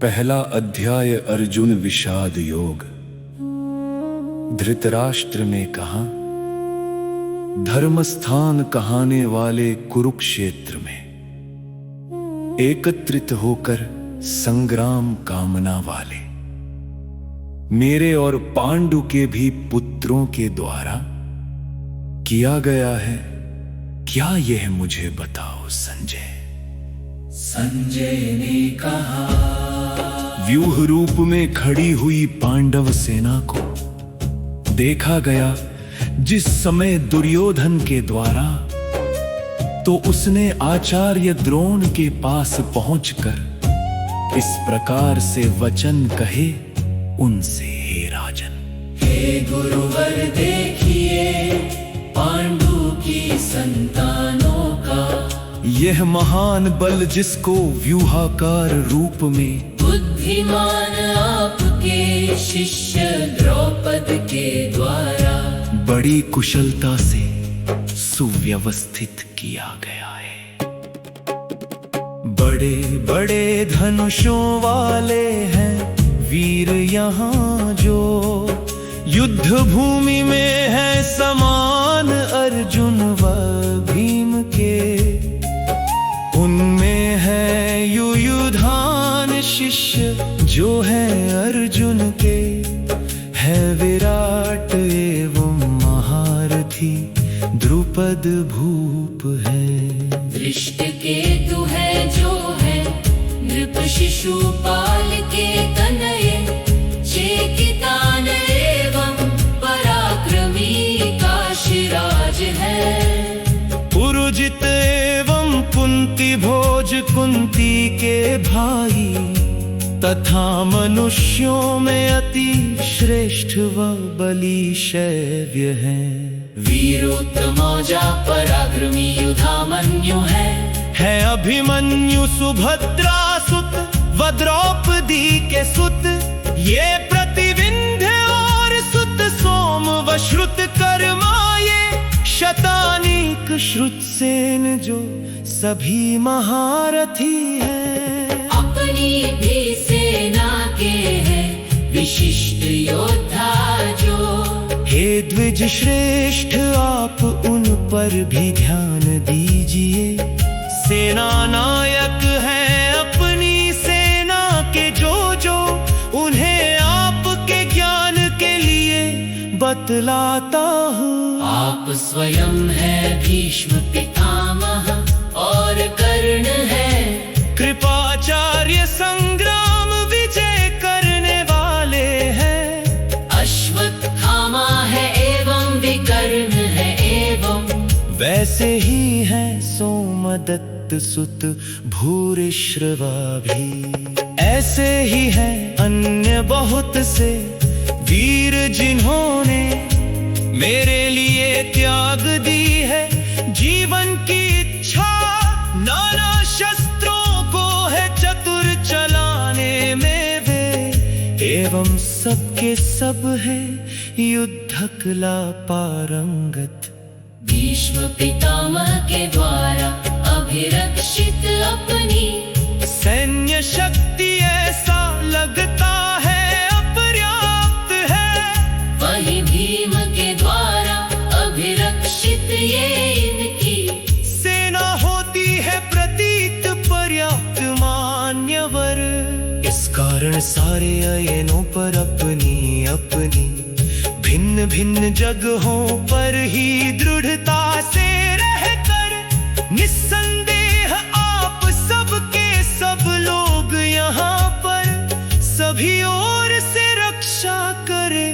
पहला अध्याय अर्जुन विषाद योग। धृतराष्ट्र ने कहा, धर्मस्थान कहाने वाले कुरुक्षेत्र में एकत्रित होकर संग्राम कामना वाले मेरे और पांडु के भी पुत्रों के द्वारा किया गया है। क्या यह मुझे बताओ संजय। संजय ने कहा, व्यूह रूप में खड़ी हुई पांडव सेना को देखा गया जिस समय दुर्योधन के द्वारा, तो उसने आचार्य द्रोण के पास पहुंचकर इस प्रकार से वचन कहे उनसे, हे राजन, हे गुरुवर देखिए पांडु की संतानों का यह महान बल जिसको व्यूहाकार रूप में बुद्धिमान आपके शिष्य द्रौपद के द्वारा बड़ी कुशलता से सुव्यवस्थित किया गया है। बड़े बड़े धनुषों वाले हैं वीर यहाँ जो, युद्ध भूमि में है समान अर्जुन व भीम के। उनमें है युयुधान शिष्य जो है अर्जुन के, है विराट एवं महारथी द्रुपद भूप है। दृष्टकेतु है जो है नृप शिशुपाल के तनये, चेकितान एवं पराक्रमी काशीराज है। पुरुजित एवं कुंती भोज कुंती के भाई, तथा मनुष्यों में अति श्रेष्ठ व बली शैव्य है। वीरोत्तमौजा पराक्रमी युधामन्यु है अभिमन्यु सुभद्रा सुत व द्रौपदी के सुत। ये प्रतिविंध्य और सुत सोम व श्रुत कर्मा, ये शतानीक श्रुतसेन जो सभी महारथी हैं। अपनी भी सेना के हैं विशिष्ट योद्धा जो, हे द्विज श्रेष्ठ आप उन पर भी ध्यान दीजिए। सेना नायक है अपनी सेना के जो उन्हें आपके ज्ञान के लिए बतलाता हूँ। आप स्वयं है भीष्म पितामह और कर्ण है कृपाचार्य, संग्राम विजय करने वाले हैं। अश्वत्थामा है एवं विकर्ण है एवं, वैसे ही है सोमदत्त सुत भूरिश्रवा भी। ऐसे ही है अन्य बहुत से वीर जिन्होंने मेरे लिए त्याग दी है जीवन की इच्छा। नाना शस्त्रों को है चतुर चलाने में वे, एवं सबके सब है युद्ध कला पारंगत। भीष्म पितामह के द्वारा अभिरक्षित अपनी सैन्य शक्ति ऐसा लगता है अपर्याप्त है। वही भीम के द्वारा अभिरक्षित ये इनकी सेना होती है प्रतीत पर्याप्त मान्यवर। इस कारण सारे अयनों पर अपनी अपनी भिन्न भिन्न जगहों पर ही दृढ़ता से रहकर, निस्संदेह आप सबके सब लोग यहाँ पर सभी ओर से रक्षा करे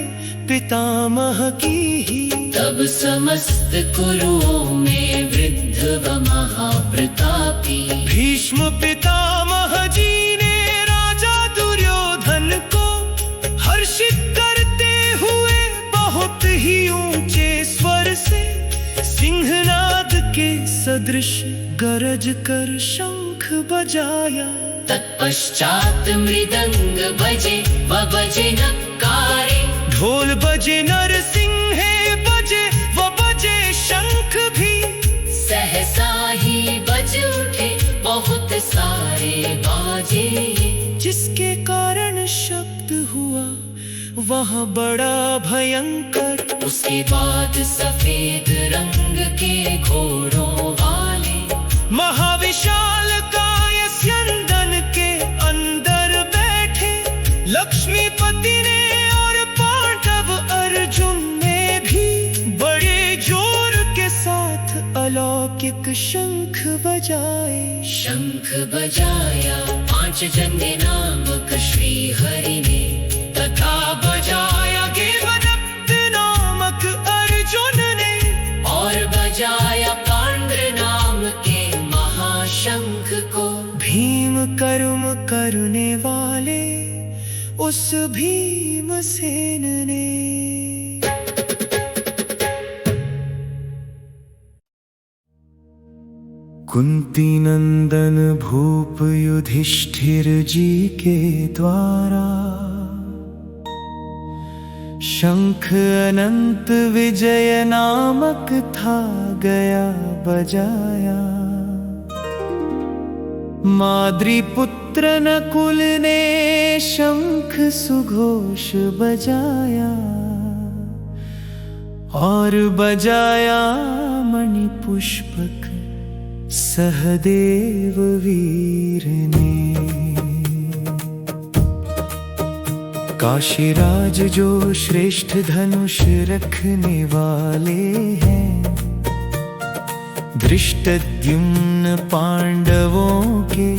पितामह की ही। तब समस्त कुरुओं में वृद्ध व महाप्रतापी भीष्म पितामह जी ने राजा दुर्योधन को हर्षित करते हुए बहुत ही ऊंचे स्वर से सिंहनाद के सदृश गरज कर शंख बजाया। तत्पश्चात मृदंग बजे व बजे नक्कारे, ढोल बजे नरसिंहे बजे व बजे शंख भी। सहसा ही बज उठे बहुत सारे बाजे, जिसके कारण शब्द हुआ वहाँ बड़ा भयंकर। उसके बाद सफेद रंग के घोड़ों वाले महाविशाल काय स्यंदन के अंदर बैठे लक्ष्मीपति ने और पांडव अर्जुन ने भी बड़े जोर के साथ अलौकिक शंख बजाए। शंख बजाया 5 जने नामक श्री हरि ने, तथा बजाया देवदत्त नामक अर्जुन ने, और बजाया पांड्र नाम के महाशंख को। भीम कर्म करने वाले उस भीमसेन ने। कुंती नंदन भूप युधिष्ठिर जी के द्वारा शंख अनंत विजय नामक था गया बजाया। माद्री पुत्र नकुल ने शंख सुघोष बजाया, और बजाया मणिपुष्पक सहदेव वीर ने। काशीराज जो श्रेष्ठ धनुष रखने वाले हैं, धृष्टद्युम्न पांडवों के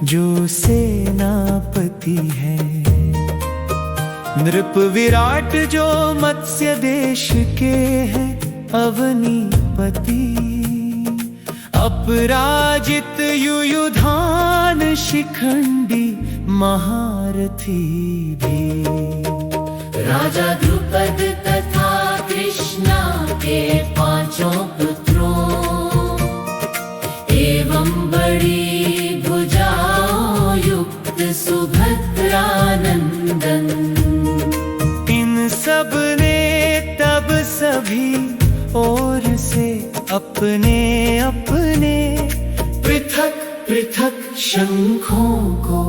जो सेनापति हैं। नृप विराट जो मत्स्य देश के हैं अवनीपति। अपराजित युयुधान शिखंडी महारथी भी। राजा द्रुपद तथा कृष्णा के 5 पुत्रों एवं बड़ी भुजाओं युक्त सुभद्रानंदन। इन सब ने तब सभी ओर से अपने अपने पृथक पृथक शंखों को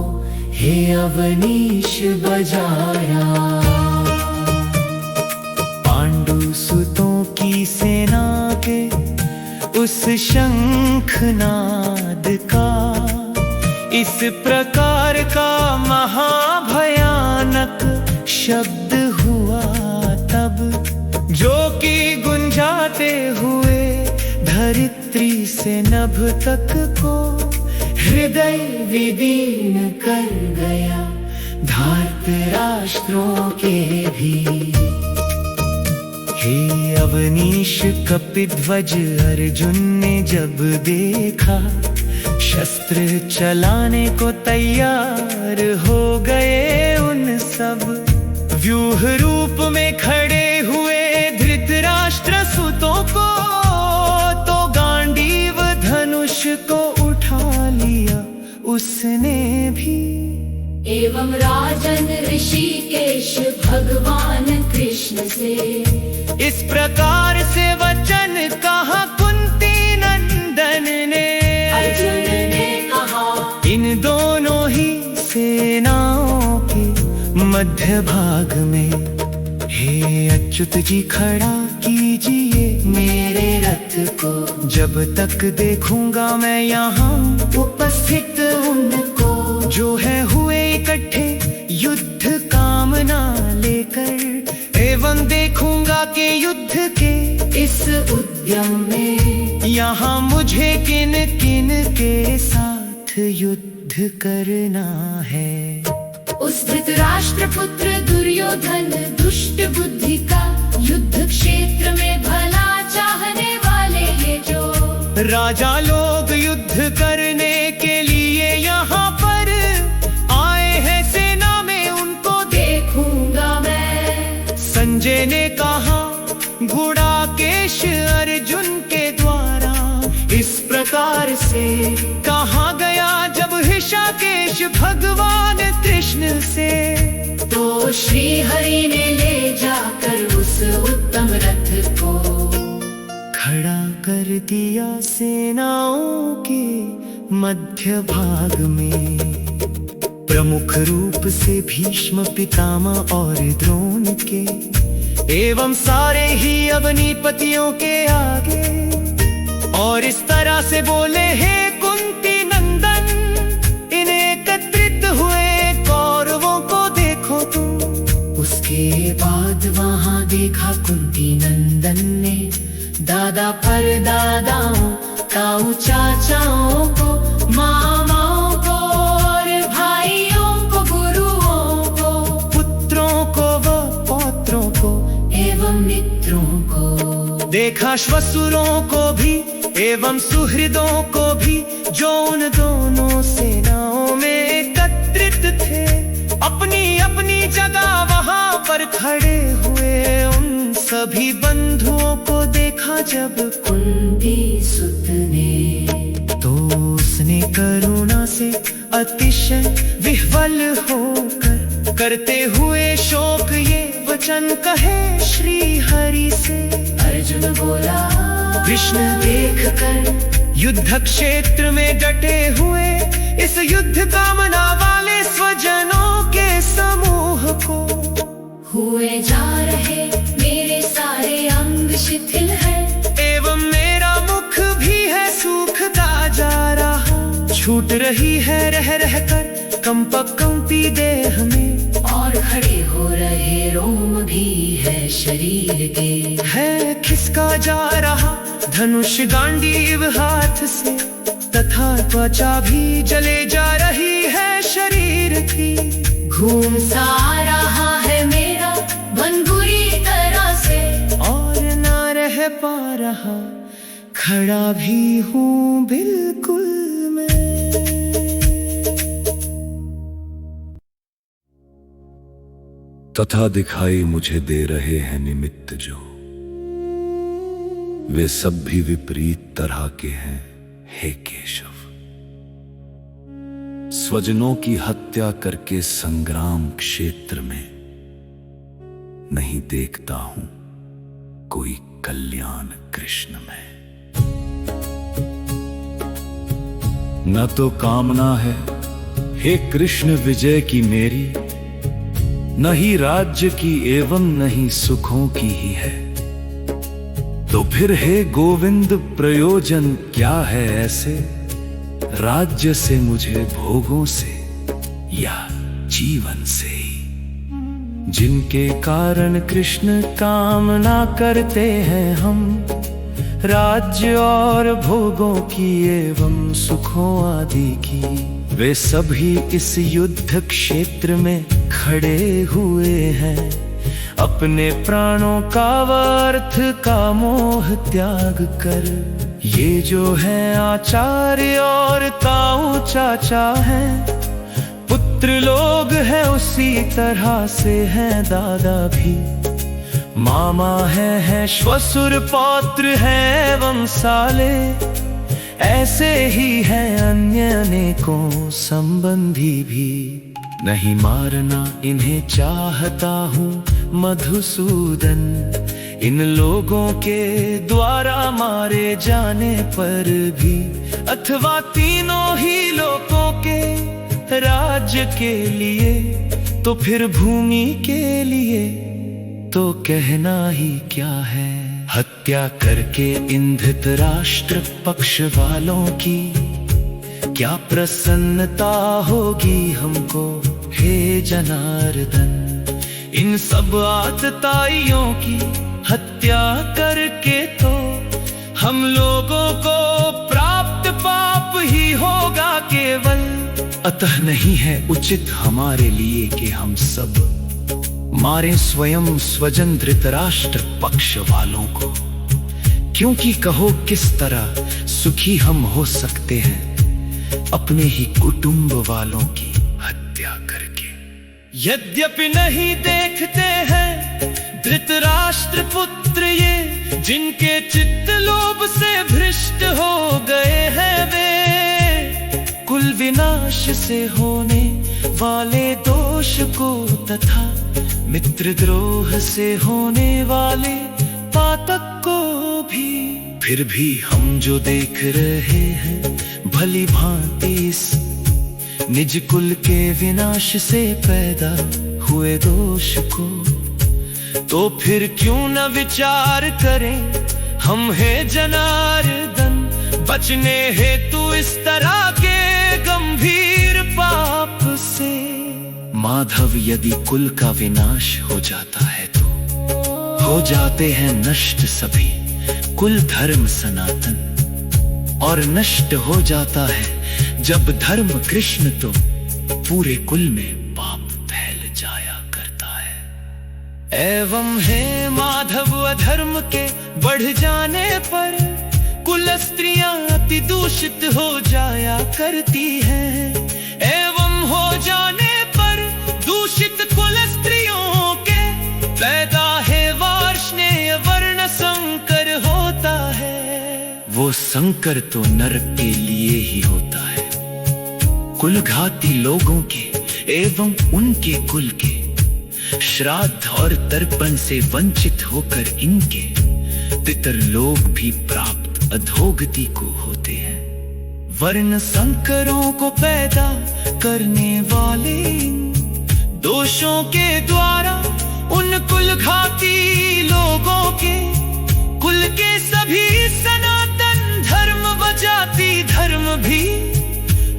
हे अवनीश बजाया। पांडु सुतों की सेना के उस शंखनाद का इस प्रकार का महाभयानक शब्द हुआ तब, जो कि गुंजाते हुए धरित्री से नभ तक को हृदय विदीर्ण कर गया, धार्तराष्ट्रों के भी। हे अवनीश कपिध्वज अर्जुन ने जब देखा, शस्त्र चलाने को तैयार हो गए उन सब। व्यूह रूप में खड़े हुए धृतराष्ट्र सुतों को, तो गांडीव धनुष को उठा लिया उसने भी। एवं राजन ऋषिकेश भगवान कृष्ण से इस प्रकार से वचन कहा कुंती नंदन ने। अर्जुन ने कहा, इन दोनों ही सेनाओं के मध्य भाग में हे अच्युत जी खड़ा कीजिए मेरे रथ को। जब तक देखूंगा मैं यहाँ उपस्थित उनको, जो है हुए इकट्ठे युद्ध कामना लेकर। एवं देखूंगा कि युद्ध के इस उद्यम में यहाँ मुझे किन किन के साथ युद्ध करना है। उस धृतराष्ट्र पुत्र दुर्योधन दुष्ट बुद्धि का, युद्ध क्षेत्र में भला चाहने वाले ये जो राजा लोग युद्ध करने के लिए यहाँ पर आए हैं, सेना में उनको देखूंगा मैं। संजय ने कहा गुड़ाकेश अर्जुन के द्वारा इस प्रकार से कहा गया जब ऋषिकेश भगवान कृष्ण से। तो श्री हरि ने ले जाकर उस उत्तम रथ को खड़ा कर दिया सेनाओं के मध्य भाग में। प्रमुख रूप से भीष्म पितामह और द्रोण के एवं सारे ही अवनीपतियों के आगे, और इस तरह से बोले, हे कुंती नंदन, इन एकत्रित हुए कौरवों को देखो तुम। उसके बाद वहां देखा कुंती नंदन ने दादा पर दादाओं, ताऊ चाचाओं को, मामाओं को और भाइयों को, गुरुओं को, पुत्रों को व पौत्रों को एवं मित्रों को। देखा श्वसुरों को भी एवं सुहृदों को भी, जो उन दोनों सेनाओं में एकत्रित थे। अपनी अपनी जगह वहां पर खड़े हुए उन सभी बंधुओं को देखा जब कुंती सुत ने, तो उसने करुणा से अतिशय विह्वल होकर करते हुए शोक ये वचन कहे श्री हरि से। अर्जुन बोला, कृष्ण देख कर युद्ध क्षेत्र में डटे हुए इस युद्ध कामना वाले स्वजनों के समूह को, हुए जा रहे मेरे सारे अंग शिथिल है, एवं मेरा मुख भी है सूखता जा रहा। छूट रही है रह रह कर कंपक कंपी देह में, और खड़े हो रहे रोम भी है शरीर के। है खिसका जा रहा धनुष गांडीव हाथ से, तथा त्वचा भी जले जा रही है शरीर की। घूम सा रहा है मेरा मन बुरी तरह से, और ना रह पा रहा खड़ा भी हूँ बिल्कुल मैं। तथा दिखाई मुझे दे रहे हैं निमित्त जो, वे सब भी विपरीत तरह के हैं हे केशव। स्वजनों की हत्या करके संग्राम क्षेत्र में नहीं देखता हूं कोई कल्याण कृष्ण में। न तो कामना है हे कृष्ण विजय की मेरी, न ही राज्य की एवं न ही सुखों की ही है। तो फिर हे गोविंद प्रयोजन क्या है ऐसे, राज्य से मुझे भोगों से या जीवन से ही, जिनके कारण कृष्ण कामना करते हैं हम राज्य और भोगों की एवं सुखों आदि की। वे सभी इस युद्ध क्षेत्र में खड़े हुए हैं, अपने प्राणों का व्यर्थ का मोह त्याग कर। ये जो है आचार्य और ताऊ चाचा हैं, पुत्र लोग हैं उसी तरह से हैं दादा भी। मामा है श्वसुर पौत्र है वंशाले, ऐसे ही हैं अन्य अनेकों संबंधी भी। नहीं मारना इन्हें चाहता हूँ मधुसूदन, इन लोगों के द्वारा मारे जाने पर भी, अथवा तीनों ही लोगों के राज्य के लिए, तो फिर भूमि के लिए तो कहना ही क्या है। हत्या करके इन धृतराष्ट्र पक्ष वालों की क्या प्रसन्नता होगी हमको हे जनार्दन। इन सब आतताइयों की हत्या करके तो हम लोगों को प्राप्त पाप ही होगा केवल। अतः नहीं है उचित हमारे लिए कि हम सब मारे स्वयं स्वजन धृतराष्ट्र पक्ष वालों को, क्योंकि कहो किस तरह सुखी हम हो सकते हैं अपने ही कुटुंब वालों की हत्या करके। यद्यपि नहीं देखते हैं धृतराष्ट्र पुत्र ये, जिनके चित्त लोभ से भ्रष्ट हो गए हैं वे, कुल विनाश से होने वाले दोष को तथा मित्र द्रोह से होने वाले पातक को भी। फिर भी हम जो देख रहे हैं भली भांति इस निज कुल के विनाश से पैदा हुए दोष को, तो फिर क्यों न विचार करें हम है जनार्दन, बचने हेतु इस तरह के गंभीर पाप से। माधव यदि कुल का विनाश हो जाता है तो हो जाते हैं नष्ट सभी कुल धर्म सनातन, और नष्ट हो जाता है जब धर्म कृष्ण तो पूरे कुल में पाप फैल जाया करता है। एवं है माधव अधर्म के बढ़ जाने पर कुल स्त्रियां अति दूषित हो जाया करती हैं। एवं हो जाने पर दूषित कुल स्त्रियों के पैदा है वार्ष्णेय वर्ण संकर होता है। वो संकर तो नरक के लिए ही होता है। कुलघाती लोगों के एवं उनके कुल के श्राद्ध और तर्पण से वंचित होकर इनके पितर लोग भी प्राप्त अधोगति को होते हैं। वर्ण संकरों को पैदा करने वाले दोषों के द्वारा उन कुलघाती लोगों के कुल के सभी सनातन धर्म व जाति धर्म भी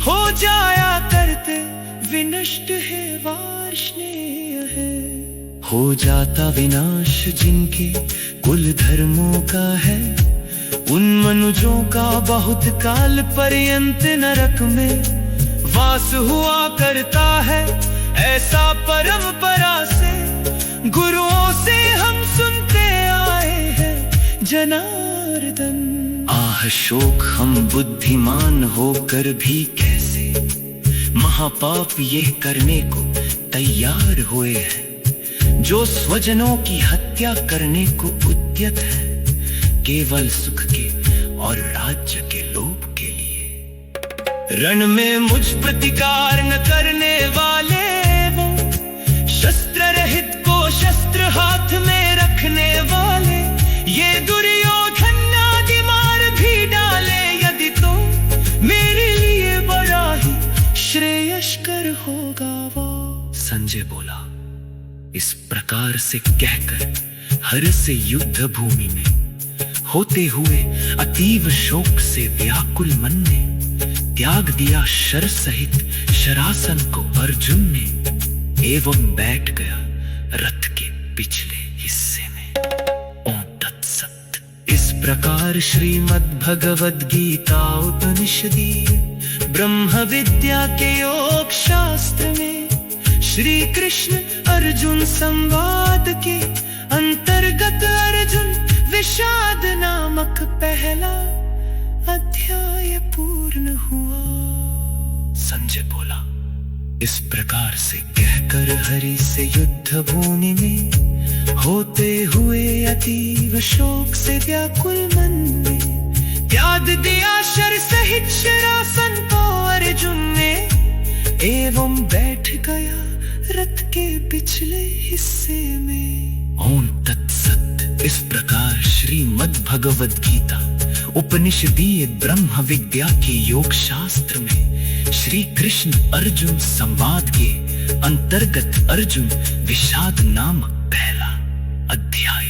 हो जाया करते विनष्ट है वार्ष्णेय है। हो जाता विनाश जिनके कुल धर्मों का है, उन मनुजों का बहुत काल पर्यंत नरक में वास हुआ करता है। ऐसा परंपरा से गुरुओं से हम सुनते आए हैं जनार्दन। आह शोक हम बुद्धिमान होकर भी कैसे महापाप ये करने को तैयार हुए हैं, जो स्वजनों की हत्या करने को उद्यत है केवल सुख के और राज्य के लोभ के लिए। रण में मुझ प्रतिकार न करने वाले वो शस्त्र रहित को शस्त्र हाथ में रखने वाले, ये दुर्योधन आदि मार भी डाले यदि तो मेरे लिए बड़ा ही श्रेयस्कर होगा वो। संजय बोला, इस प्रकार से कहकर हर से युद्ध भूमि में होते हुए अतीव शोक से व्याकुल मन ने त्याग दिया शर सहित शरासन को अर्जुन ने, एवं बैठ गया रथ के पिछले हिस्से में। ओम तत्सत। इस प्रकार श्रीमद् भगवद गीता उपनिषदी ब्रह्म विद्या के योग शास्त्र में श्री कृष्ण अर्जुन संवाद के अंतर्गत अर्जुन विषाद नामक पहला अध्याय पूर्ण हुआ। संजय बोला, इस प्रकार से कहकर हरि से युद्ध भूमि में होते हुए अतीव शोक से व्याकुल मन में त्याग दिया शर सहित शरासन को अर्जुन ने, एवं बैठ गया रथ के पिछले हिस्से में। ओम तत्सत। इस प्रकार श्रीमद् भगवद गीता उपनिषदीय ब्रह्म विद्या के योग शास्त्र में श्री कृष्ण अर्जुन संवाद के अंतर्गत अर्जुन विषाद नामक पहला अध्याय